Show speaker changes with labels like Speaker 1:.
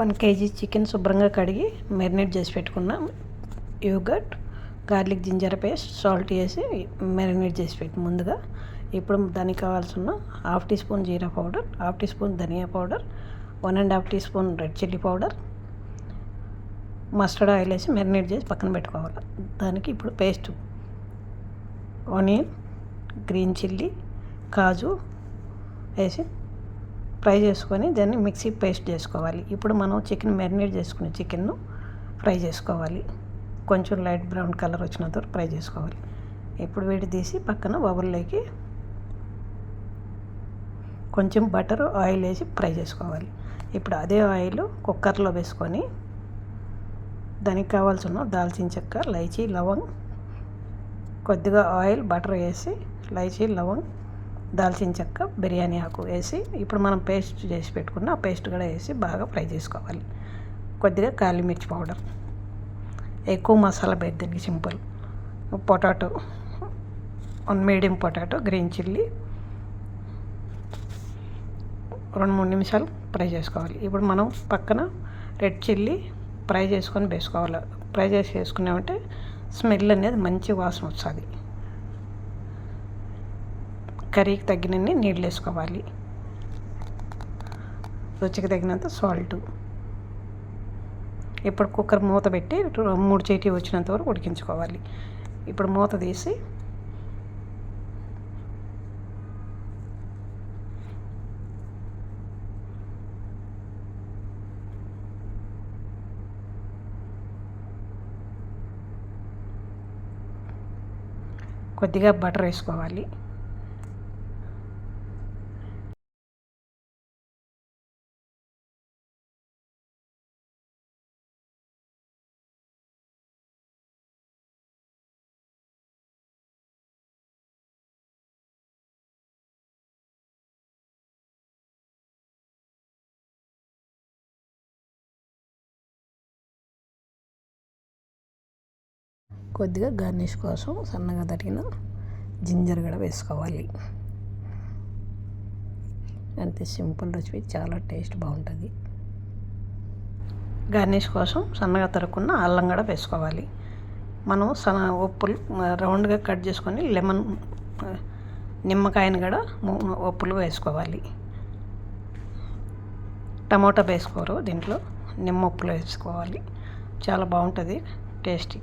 Speaker 1: 1 kg chicken శుభ్రంగా కడిగి marinate చేసి పెట్టుకున్న yogurt, garlic, ginger paste, salt వేసి మ్యారినేట్ చేసి పెట్టి ముందుగా. ఇప్పుడు దానికి కావాల్సిన 1/2 టీ స్పూన్ జీరా పౌడర్, 1/2 టీ స్పూన్ ధనియా powder, 1.5 teaspoon red chilli powder, mustard oil వేసి మ్యారినేట్ చేసి పక్కన పెట్టుకోవాలి. దానికి ఇప్పుడు పేస్ట్ ఆనియన్, గ్రీన్ చిల్లీ, కాజు వేసి ఫ్రై చేసుకొని దాన్ని మిక్సీ పేస్ట్ చేసుకోవాలి. ఇప్పుడు మనం చికెన్ మ్యారినేట్ చేసుకునే చికెన్ను ఫ్రై చేసుకోవాలి. కొంచెం లైట్ బ్రౌన్ కలర్ వచ్చినంత వరకు ఫ్రై చేసుకోవాలి. ఇప్పుడు వీటి తీసి పక్కన బౌల్లోకి కొంచెం బటర్, ఆయిల్ వేసి ఫ్రై చేసుకోవాలి. ఇప్పుడు అదే ఆయిల్ కుక్కర్లో వేసుకొని దానికి కావాల్సిన దాల్చిన చెక్క, ఇలాచీ, లవంగ్, కొద్దిగా ఆయిల్, బటర్ వేసి ఇలాచీ, లవంగ్, దాల్చిన చెక్క, బిర్యానీ ఆకు వేసి ఇప్పుడు మనం పేస్ట్ చేసి పెట్టుకున్న ఆ పేస్ట్ కూడా వేసి బాగా ఫ్రై చేసుకోవాలి. కొద్దిగా కాలి మిర్చి పౌడర్, ఎక్కువ మసాలా పెద్దది, simple. Potato, 1 medium potato, green chilli 2-3 నిమిషాలు ఫ్రై చేసుకోవాలి. ఇప్పుడు మనం పక్కన రెడ్ చిల్లీ ఫ్రై చేసుకొని వేసుకోవాలి. ఫ్రై చేసి వేసుకున్నామంటే స్మెల్ అనేది మంచి వాసన వస్తుంది. కర్రీకి తగినన్ని నీళ్ళు వేసుకోవాలి. రుచికి తగినంత సాల్ట్. ఇప్పుడు కుక్కర్ మూత పెట్టి 3 చీటీ వచ్చినంత వరకు ఉడికించుకోవాలి. ఇప్పుడు మూత తీసి కొద్దిగా బటర్ వేసుకోవాలి. కొద్దిగా గార్నిష్ కోసం సన్నగా తరిగిన జింజర్ కూడా వేసుకోవాలి. అంతే, సింపుల్ రెసిపీ, చాలా టేస్ట్ బాగుంటుంది. గార్నిష్ కోసం సన్నగా తరుక్కున్న అల్లం కూడా వేసుకోవాలి. మనం ఉప్పులు రౌండ్గా కట్ చేసుకొని నిమ్మకాయని కూడా ఉప్పులు వేసుకోవాలి. టమాటా వేసుకోరు దీంట్లో, నిమ్మ ఉప్పులు వేసుకోవాలి. చాలా బాగుంటుంది, టేస్టీ.